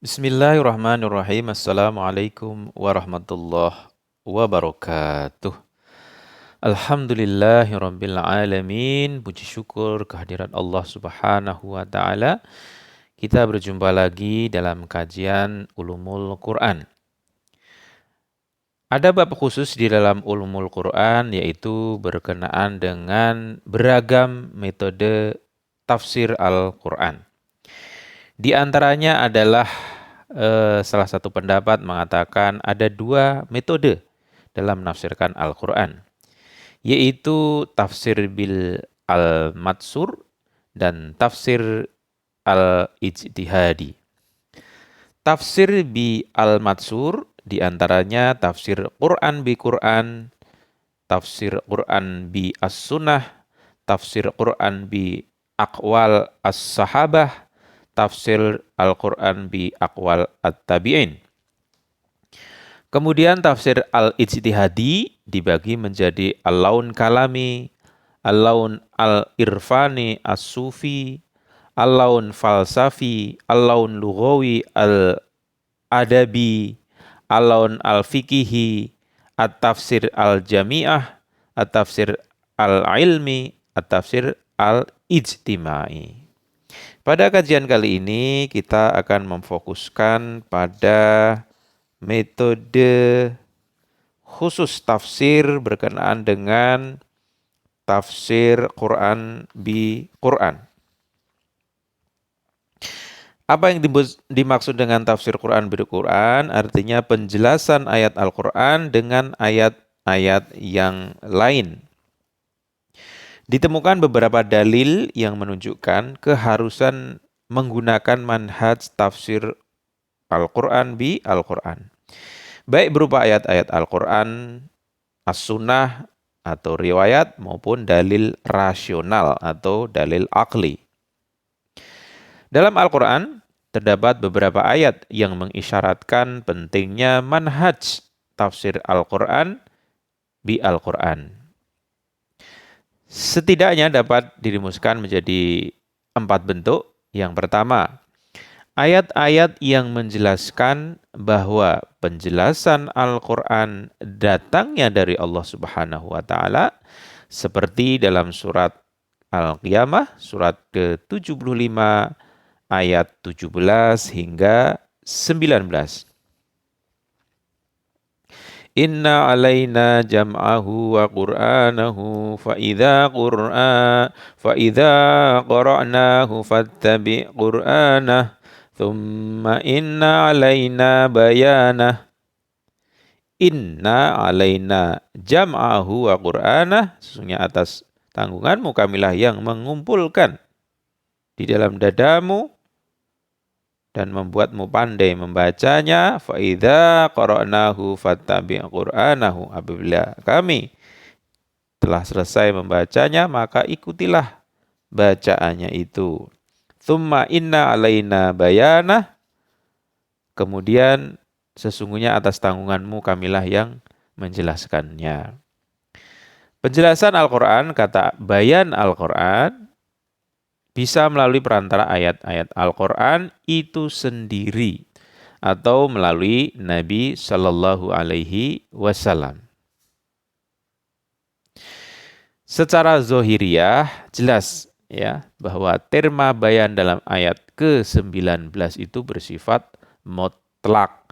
Bismillahirrahmanirrahim. Assalamualaikum warahmatullahi wabarakatuh. Alhamdulillahirabbil alamin. Puji syukur kehadirat Allah Subhanahu wa taala. Kita berjumpa lagi dalam kajian Ulumul Quran. Ada bab khusus di dalam Ulumul Quran yaitu berkenaan dengan beragam metode tafsir Al-Quran. Di antaranya adalah salah satu pendapat mengatakan ada dua metode dalam menafsirkan Al-Quran, yaitu tafsir bil al-matsur dan tafsir al-ijtihadi. Tafsir bi al-matsur diantaranya tafsir Quran bi Quran, tafsir Quran bi as-sunnah, tafsir Quran bi aqwal as-sahabah, tafsir Al-Quran bi aqwal at-tabi'in. Kemudian tafsir al-ijtihadi dibagi menjadi al-laun kalami, al-laun al-irfani as-sufi, al-laun falsafi, al-laun lughawi al-adabi, al-laun al-fikihi, at-tafsir al-jami'ah, at-tafsir al-ilmi, at-tafsir al-ijtimai. Pada kajian kali ini kita akan memfokuskan pada metode khusus tafsir berkenaan dengan tafsir Quran bi Quran. Apa yang dimaksud dengan tafsir Quran bi Quran? Artinya penjelasan ayat Al-Quran dengan ayat-ayat yang lain. Ditemukan beberapa dalil yang menunjukkan keharusan menggunakan manhaj tafsir Al-Quran bi Al-Quran. Baik berupa ayat-ayat Al-Quran, as-sunnah atau riwayat maupun dalil rasional atau dalil akli. Dalam Al-Quran terdapat beberapa ayat yang mengisyaratkan pentingnya manhaj tafsir Al-Quran bi Al-Quran. Setidaknya dapat dirumuskan menjadi 4 bentuk. Yang pertama, ayat-ayat yang menjelaskan bahwa penjelasan Al-Quran datangnya dari Allah Subhanahu wa taala, seperti dalam surat Al-Qiyamah, surat ke-75 ayat 17 hingga 19. Inna alaina jam'ahu wa qur'anahu fa idza qara'nahu fattabi' qur'anah thumma inna alaina bayanah. Inna alaina jam'ahu wa qur'anah, sesungguhnya atas tanggunganmu kamilah yang mengumpulkan di dalam dadamu dan membuatmu pandai membacanya. Fa idza qara'nahu fattabi' qur'anahu, apabila kami telah selesai membacanya maka ikutilah bacaannya itu. Tsumma inna alaina bayanah, kemudian sesungguhnya atas tanggunganmu kamilah yang menjelaskannya. Penjelasan Al-Quran, kata bayan Al-Quran, bisa melalui perantara ayat-ayat Al-Quran itu sendiri atau melalui Nabi Shallallahu Alaihi Wasallam. Secara zohiriyah jelas ya bahwa terma bayan dalam ayat ke-19 itu bersifat mutlak,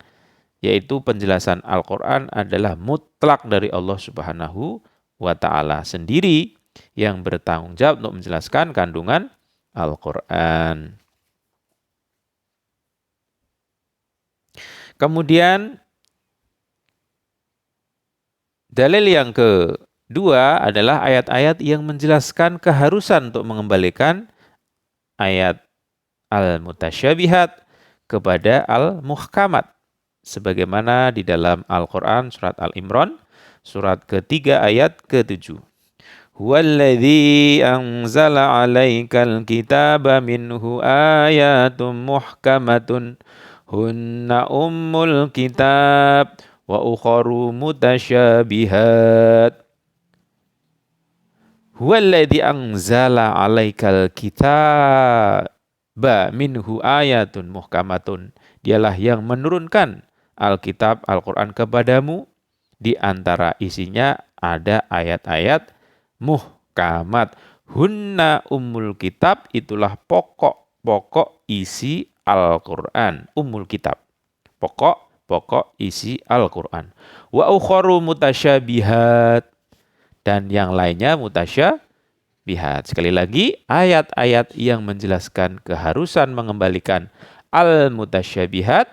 yaitu penjelasan Al-Quran adalah mutlak dari Allah Subhanahu wa taala sendiri yang bertanggung jawab untuk menjelaskan kandungan Al-Quran. Kemudian dalil yang kedua adalah ayat-ayat yang menjelaskan keharusan untuk mengembalikan ayat al-mutasyabihat kepada al-muhkamat, sebagaimana di dalam Al-Quran surat Al-Imran surat ketiga ayat ke-7. Huwallazi anzala 'alaikal kitaba minhu ayatun muhkamatun hunna ummul kitab wa ukharu mutasyabihat. Huwallazi anzala 'alaikal kitaba minhu ayatun muhkamatun. Dialah yang menurunkan Alkitab, Al-Quran kepadamu. Di antara isinya ada ayat-ayat muhkamat. Hunna ummul kitab, itulah pokok-pokok isi Al-Quran. Ummul kitab. Pokok-pokok isi Al-Quran. Wa ukharu mutasyabihat. Dan yang lainnya mutasyabihat. Sekali lagi, ayat-ayat yang menjelaskan keharusan mengembalikan al-mutasyabihat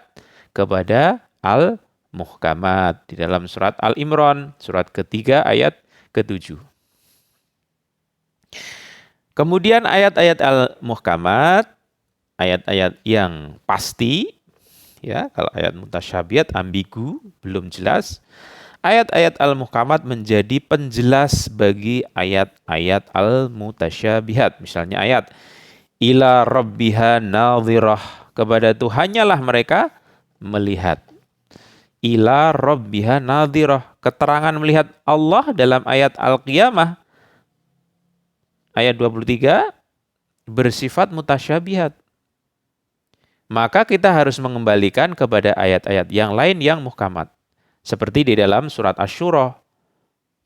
kepada al-muhkamat. Di dalam surat Al-Imran, surat ketiga ayat ke-7. Kemudian ayat-ayat al-muhkamat, ayat-ayat yang pasti, ya, kalau ayat mutasyabihat ambigu, belum jelas. Ayat-ayat al-muhkamat menjadi penjelas bagi ayat-ayat al-mutasyabihat. Misalnya ayat ila rabbiha nadhirah, kepada Tuhannya lah mereka melihat. Ila rabbiha nadhirah, keterangan melihat Allah dalam ayat Al-Qiyamah ayat 23 bersifat mutasyabihat. Maka kita harus mengembalikan kepada ayat-ayat yang lain yang muhkamat. Seperti di dalam surat Asy-Syura,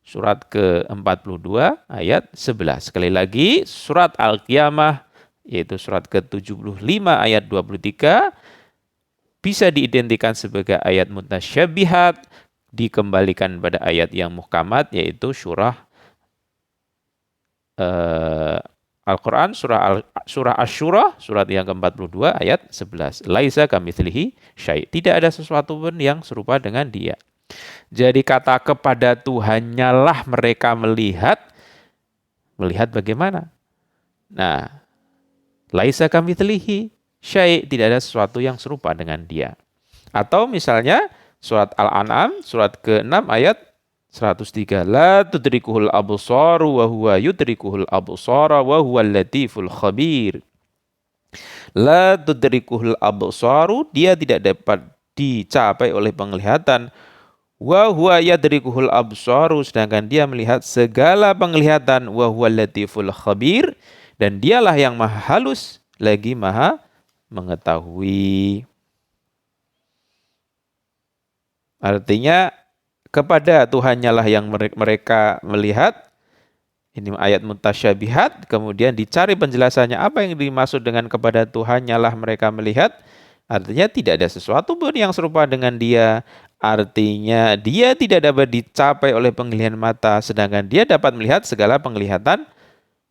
surat ke-42 ayat 11. Sekali lagi, surat Al-Qiyamah, yaitu surat ke-75 ayat 23, bisa diidentikan sebagai ayat mutasyabihat, dikembalikan pada ayat yang muhkamat, yaitu surah Al-Quran, surah Asy-Syura, surat yang ke-42 ayat 11. Laisa kamitslihi syai'. Tidak ada sesuatu pun yang serupa dengan dia. Jadi kata kepada Tuhannya lah mereka melihat. Melihat bagaimana? Nah, laisa kamitslihi syai', tidak ada sesuatu yang serupa dengan dia. Atau misalnya surat Al-An'am, surat ke-6 ayat 103. La tudrikuhul absaru wa huwa yudrikuhul absara wa huwal latiful khabir. La tudrikuhul absaru, dia tidak dapat dicapai oleh penglihatan. Wa huwa yadrikuhul absaru, sedangkan dia melihat segala penglihatan. Wa huwal latiful khabir, dan dialah yang maha halus lagi maha mengetahui. Artinya kepada Tuhannya lah yang mereka melihat. Ini ayat mutasyabihat. Kemudian dicari penjelasannya, apa yang dimaksud dengan kepada Tuhannya lah mereka melihat. Artinya tidak ada sesuatu pun yang serupa dengan dia. Artinya dia tidak dapat dicapai oleh penglihatan mata, sedangkan dia dapat melihat segala penglihatan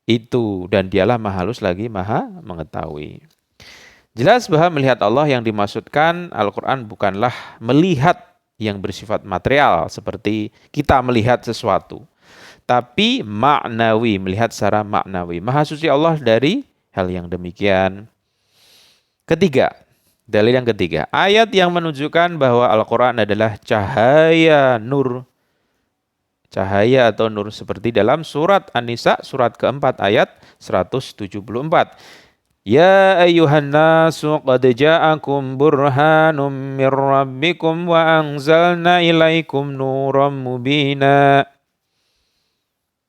itu. Dan dialah maha halus lagi maha mengetahui. Jelas bahwa melihat Allah yang dimaksudkan Al-Quran bukanlah melihat yang bersifat material seperti kita melihat sesuatu, tapi maknawi, melihat secara maknawi. Maha suci Allah dari hal yang demikian. Ketiga, dalil yang ketiga, ayat yang menunjukkan bahwa Al-Quran adalah cahaya nur. Cahaya atau nur seperti dalam surat An-Nisa, surat keempat ayat 174. Ya ayyuhan nasu qad ja'akum burhanum mir rabbikum wa anzalna ilaikum nuram mubina.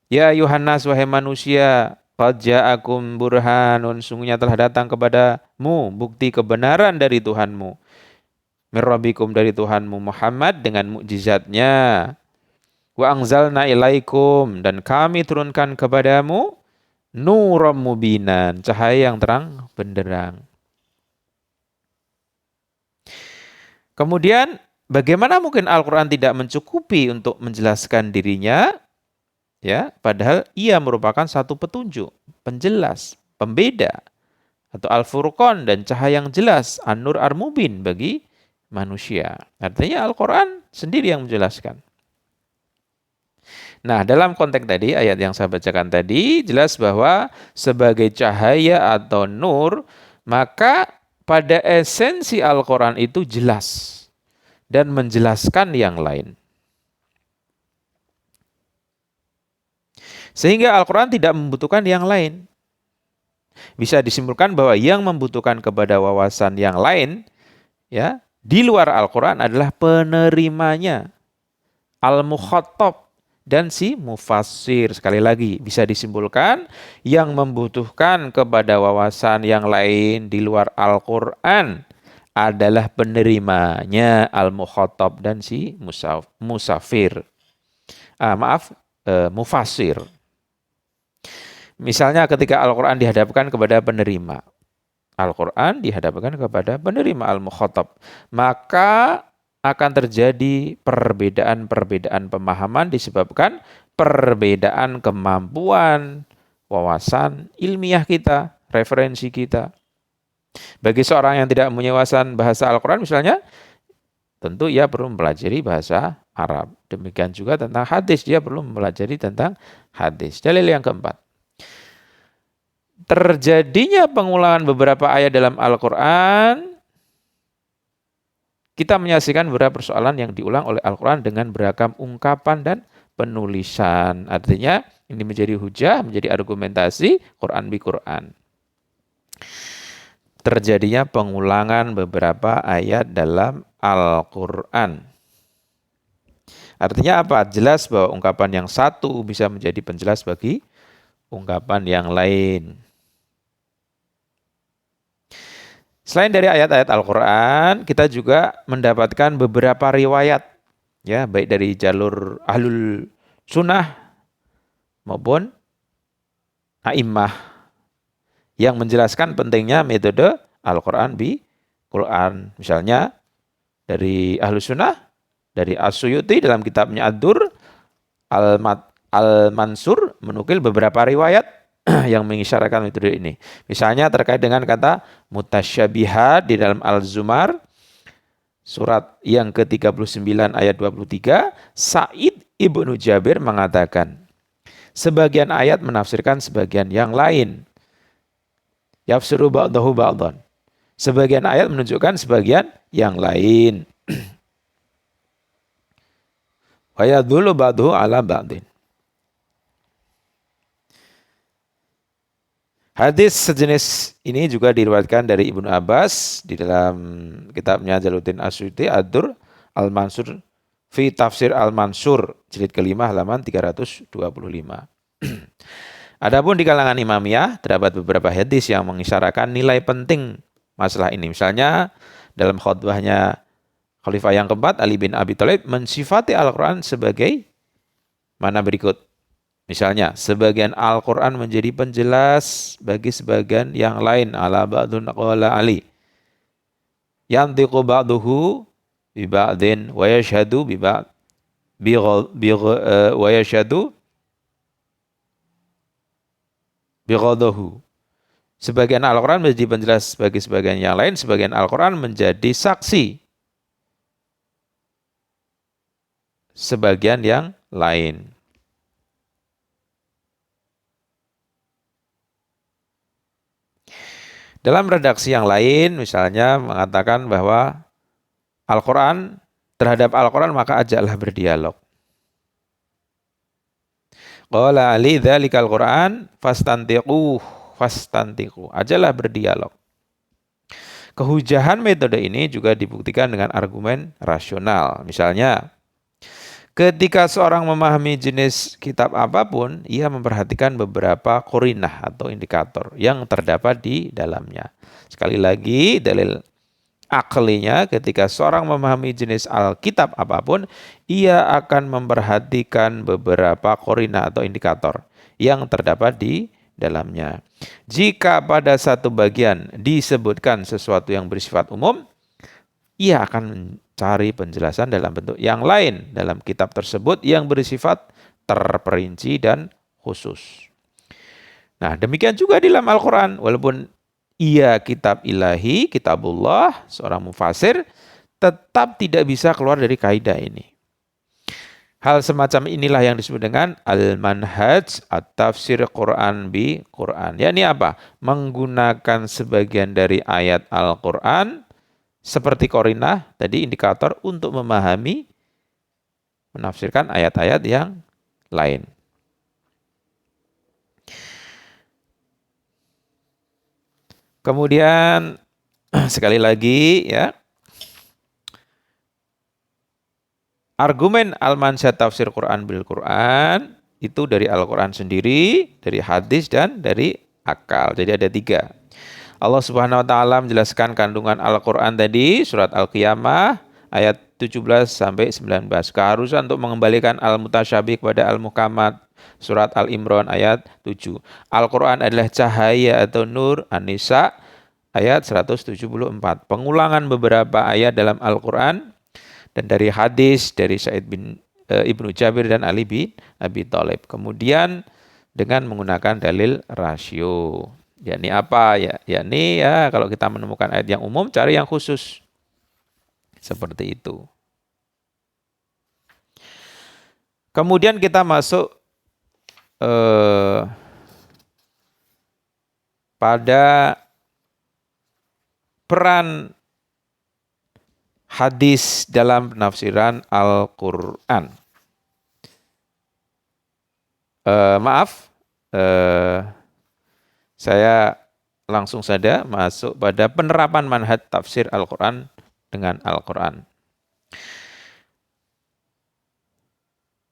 Ya ayyuhan nas, wahai manusia, qad ja'akum burhanun, sungguhnya telah datang kepadamu bukti kebenaran dari Tuhanmu. Mir rabbikum, dari Tuhanmu Muhammad dengan mukjizatnya. Wa anzalna ilaikum, dan kami turunkan kepadamu nuram mubinan, cahaya yang terang benderang. Kemudian bagaimana mungkin Al-Quran tidak mencukupi untuk menjelaskan dirinya? Ya, padahal ia merupakan satu petunjuk, penjelas, pembeda, atau Al-Furqan, dan cahaya yang jelas, An-Nur Ar-Mubin bagi manusia. Artinya Al-Quran sendiri yang menjelaskan. Nah, dalam konteks tadi, ayat yang saya bacakan tadi, jelas bahwa sebagai cahaya atau nur, maka pada esensi Al-Quran itu jelas dan menjelaskan yang lain. Sehingga Al-Quran tidak membutuhkan yang lain. Bisa disimpulkan bahwa yang membutuhkan kepada wawasan yang lain, ya, di luar Al-Quran adalah penerimanya, al-mukhatab, dan si mufassir. Sekali lagi, bisa disimpulkan yang membutuhkan kepada wawasan yang lain di luar Al-Quran adalah penerimanya al-mukhatab dan si musafir. Mufasir. Misalnya ketika Al-Quran dihadapkan kepada penerima. Al-Quran dihadapkan kepada penerima al-mukhatab. Maka akan terjadi perbedaan-perbedaan pemahaman disebabkan perbedaan kemampuan, wawasan ilmiah kita, referensi kita. Bagi seorang yang tidak punya wawasan bahasa Al-Quran misalnya, tentu ia perlu mempelajari bahasa Arab. Demikian juga tentang hadis, dia perlu mempelajari tentang hadis. Dalil yang keempat. Terjadinya pengulangan beberapa ayat dalam Al-Quran, kita menyaksikan beberapa persoalan yang diulang oleh Al-Quran dengan beragam ungkapan dan penulisan. Artinya ini menjadi hujah, menjadi argumentasi Quran bi Quran. Terjadinya pengulangan beberapa ayat dalam Al-Quran. Artinya apa? Jelas bahwa ungkapan yang satu bisa menjadi penjelas bagi ungkapan yang lain. Selain dari ayat-ayat Al-Quran, kita juga mendapatkan beberapa riwayat, ya, baik dari jalur ahlul sunnah maupun a'immah yang menjelaskan pentingnya metode Al-Quran bi Quran. Misalnya dari ahlus sunnah, dari As-Suyuti dalam kitabnya Ad-Dur, Al-Mansur menukil beberapa riwayat yang mengisyaratkan metode ini. Misalnya terkait dengan kata mutasyabihat di dalam Al-Zumar, surat yang ke-39 ayat 23, Sa'id ibnu Jabir mengatakan, sebagian ayat menafsirkan sebagian yang lain. Yafsiru ba'dahu ba'dan. Sebagian ayat menunjukkan sebagian yang lain. Wa yadullu ba'dahu ala ba'din. Hadis sejenis ini juga diriwayatkan dari Ibnu Abbas di dalam kitabnya Jalaluddin As-Suyuti Ad-Dur Al-Mansur fi Tafsir Al-Mansur jilid kelima halaman 325. Adapun di kalangan Imamiyah terdapat beberapa hadis yang mengisyaratkan nilai penting masalah ini. Misalnya dalam khutbahnya Khalifah yang keempat Ali bin Abi Thalib mensifati Al-Quran sebagai mana berikut. Misalnya, sebagian Al-Quran menjadi penjelas bagi sebagian yang lain. Ala ba'dun qala Ali. Yantiqu ba'duhu bi ba'din wa yashhadu bi ba'd wa yashhadu bi ghadahu. Sebagian Al-Quran menjadi penjelas bagi sebagian yang lain. Sebagian Al-Quran menjadi saksi sebagian yang lain. Dalam redaksi yang lain, misalnya mengatakan bahwa Al-Quran, terhadap Al-Quran maka ajaklah berdialog. Qala Ali dzalikal Quran fastantiqu. Ajaklah berdialog. Kehujahan metode ini juga dibuktikan dengan argumen rasional. Misalnya, ketika seorang memahami jenis kitab apapun, ia memperhatikan beberapa qarinah atau indikator yang terdapat di dalamnya. Sekali lagi, dalil aklinya ketika seorang memahami jenis Alkitab apapun, ia akan memperhatikan beberapa qarinah atau indikator yang terdapat di dalamnya. Jika pada satu bagian disebutkan sesuatu yang bersifat umum, ia akan mencari penjelasan dalam bentuk yang lain dalam kitab tersebut yang bersifat terperinci dan khusus. Nah, demikian juga di dalam Al-Quran. Walaupun ia kitab ilahi, kitabullah, seorang mufasir, tetap tidak bisa keluar dari kaidah ini. Hal semacam inilah yang disebut dengan al-manhaj at-tafsir Quran bi Quran. Yakni apa? Menggunakan sebagian dari ayat Al-Quran seperti qarinah, tadi indikator untuk memahami, menafsirkan ayat-ayat yang lain. Kemudian sekali lagi ya, argumen al-manhaj tafsir Quran bil Quran itu dari Al-Quran sendiri, dari hadis dan dari akal. Jadi ada 3. Allah Subhanahu wa taala menjelaskan kandungan Al-Qur'an tadi, surat Al-Qiyamah ayat 17 sampai 19. Keharusan untuk mengembalikan al-mutasyabih kepada al-muhkamat, surat Al-Imran ayat 7. Al-Qur'an adalah cahaya atau nur, An-Nisa ayat 174. Pengulangan beberapa ayat dalam Al-Qur'an dan dari hadis dari Sa'id bin Ibnu Jabir dan Ali bin Abi Thalib. Kemudian dengan menggunakan dalil rasio. Yakni apa ya? Yakni ya kalau kita menemukan ayat yang umum cari yang khusus. Seperti itu. Kemudian kita masuk pada peran hadis dalam penafsiran Al-Qur'an. Saya langsung saja masuk pada penerapan manhaj tafsir Al-Quran dengan Al-Quran.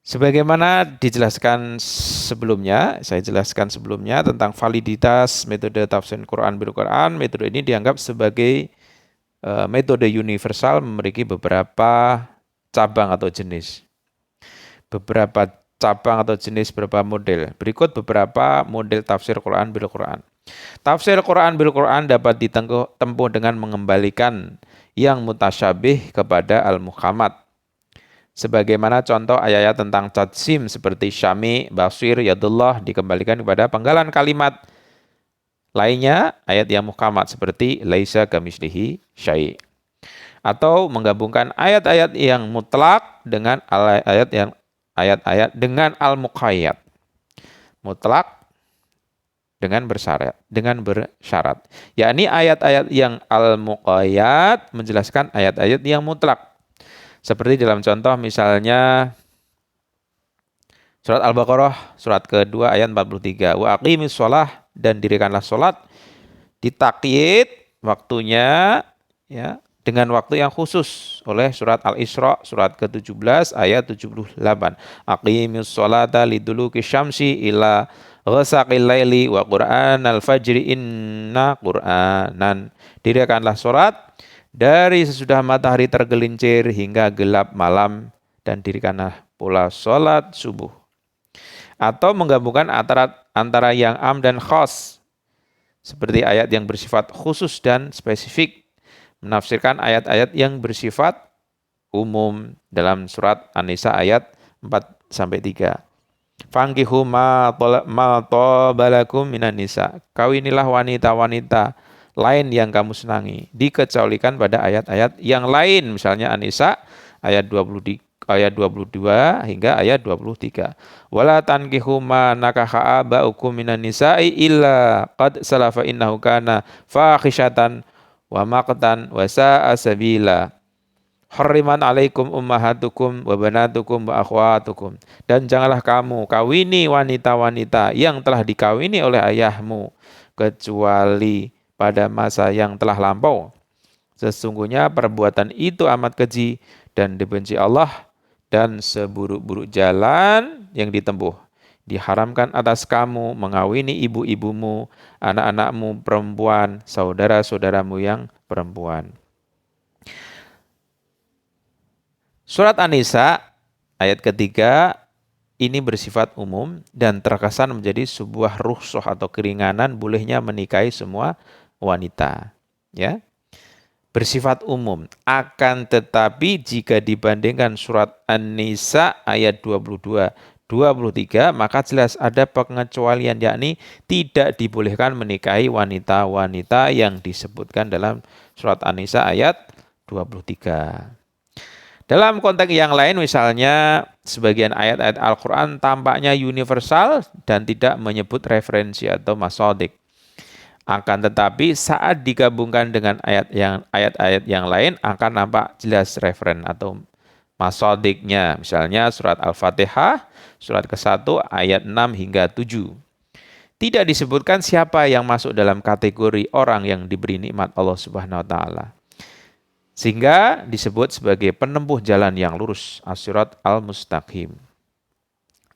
Sebagaimana dijelaskan sebelumnya, saya jelaskan sebelumnya tentang validitas metode tafsir Quran bil Quran. Metode ini dianggap sebagai metode universal, memiliki beberapa cabang atau jenis. Beberapa cabang atau jenis beberapa model. Berikut beberapa model tafsir Quran bil Quran. Tafsir Quran bil Quran dapat ditempuh dengan mengembalikan yang mutasyabih kepada al-muhkamat. Sebagaimana contoh ayat-ayat tentang tajsim seperti Syami, Basir, Yadullah dikembalikan kepada penggalan kalimat. Lainnya ayat yang muhkamat seperti laisa kamitslihi syai'. Atau menggabungkan ayat-ayat yang mutlak dengan ayat-ayat dengan al-muqayyad. Mutlak dengan bersyarat. Yakni ayat-ayat yang al-muqayyad menjelaskan ayat-ayat yang mutlak. Seperti dalam contoh misalnya surat Al-Baqarah surat kedua ayat 43. Wa aqimis shalah, dan dirikanlah salat, ditakyid waktunya ya dengan waktu yang khusus oleh surat Al-Isra surat ke-17 ayat 78. Aqimis sholata liduluki syamsi ila ghasaqil laili wa qur'anal fajri inna qur'anan. Dirikanlah salat dari sesudah matahari tergelincir hingga gelap malam, dan dirikanlah pula salat subuh. Atau menggabungkan antara yang am dan khas, seperti ayat yang bersifat khusus dan spesifik, menafsirkan ayat-ayat yang bersifat umum dalam surat An-Nisa ayat 4-3. Fankihu ma tabalakum minan nisa. Kawinilah wanita-wanita lain yang kamu senangi, dikecualikan pada ayat-ayat yang lain, misalnya An-Nisa ayat 22 hingga ayat 23. Wala tankihu ma nakaha abaukum minan nisa'i illa qad salafa innahu kana fakhishatan wa maqtan wa sa'a sabila. Harriman alaikum ummahatukum wa banatukum wa akhwatukum. Dan janganlah kamu kawini wanita-wanita yang telah dikawini oleh ayahmu kecuali pada masa yang telah lampau. Sesungguhnya perbuatan itu amat keji dan dibenci Allah, dan seburuk-buruk jalan yang ditempuh. Diharamkan atas kamu mengawini ibu-ibumu, anak-anakmu perempuan, saudara-saudaramu yang perempuan. Surat An-Nisa ayat ketiga ini bersifat umum dan terkesan menjadi sebuah rukhsah atau keringanan bolehnya menikahi semua wanita. Ya. Bersifat umum. Akan tetapi jika dibandingkan surat An-Nisa ayat 22-23, maka jelas ada pengecualian, yakni tidak dibolehkan menikahi wanita-wanita yang disebutkan dalam surat An-Nisa ayat 23. Dalam konteks yang lain, misalnya sebagian ayat-ayat Al-Quran tampaknya universal dan tidak menyebut referensi atau masodik. Akan tetapi saat digabungkan dengan ayat-ayat yang lain akan nampak jelas referen atau masodiknya. Misalnya surat Al-Fatihah, surat ke-1 ayat 6 hingga 7. Tidak disebutkan siapa yang masuk dalam kategori orang yang diberi nikmat Allah Subhanahu wa taala, sehingga disebut sebagai penempuh jalan yang lurus, as-sirat al-mustaqim.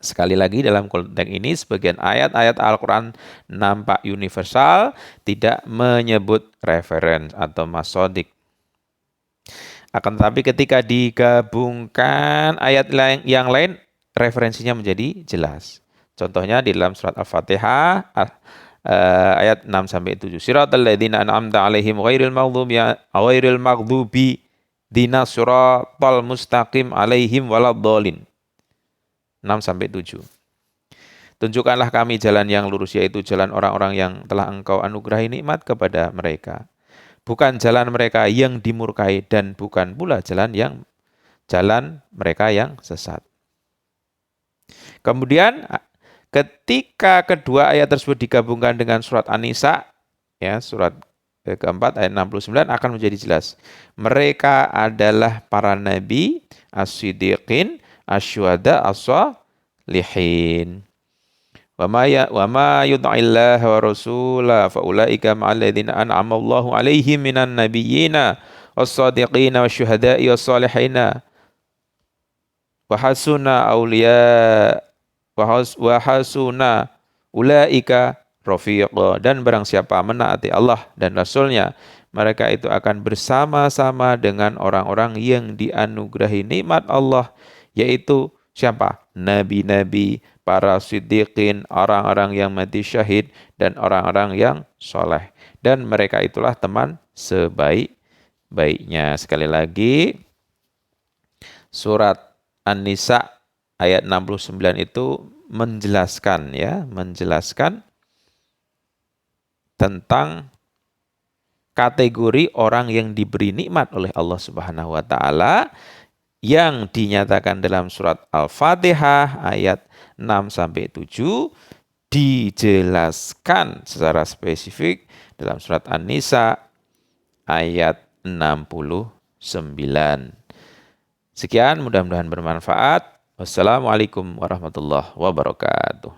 Sekali lagi dalam konteks ini sebagian ayat-ayat Al-Quran nampak universal, tidak menyebut referen atau masodik. Akan tetapi ketika digabungkan ayat yang lain, referensinya menjadi jelas. Contohnya di dalam surat Al-Fatihah ayat 6-7. Siratal ladzina an'amta 'alaihim ghairil maghdubi dinas siratal mustaqim 'alaihim waladdallin. 6-7. Tunjukkanlah kami jalan yang lurus, yaitu jalan orang-orang yang telah Engkau anugerahi nikmat kepada mereka. Bukan jalan mereka yang dimurkai dan bukan pula jalan mereka yang sesat. Kemudian ketika kedua ayat tersebut digabungkan dengan surat An-Nisa, ya, surat keempat ayat 69 akan menjadi jelas. Mereka adalah para nabi, as-siddiqin, asyuhada, as-salihin. Wa ma yuti'illaha wa rasulahu fa ulaika ma'al ladzina an'ama Allahu 'alaihim minan nabiyyina was-shadiqina wasyuhada'i was-salihina wa hasuna ulaika rafiqa. Dan barang siapa menaati Allah dan Rasulnya, mereka itu akan bersama-sama dengan orang-orang yang dianugerahi nikmat Allah, yaitu siapa? Nabi-nabi, para siddiqin, orang-orang yang mati syahid, dan orang-orang yang soleh. Dan mereka itulah teman sebaik-baiknya. Sekali lagi, surat An-Nisa ayat 69 itu menjelaskan tentang kategori orang yang diberi nikmat oleh Allah Subhanahu wa taala yang dinyatakan dalam surat Al-Fatihah ayat 6-7, dijelaskan secara spesifik dalam surat An-Nisa ayat 69. Sekian, mudah-mudahan bermanfaat. Wassalamualaikum warahmatullahi wabarakatuh.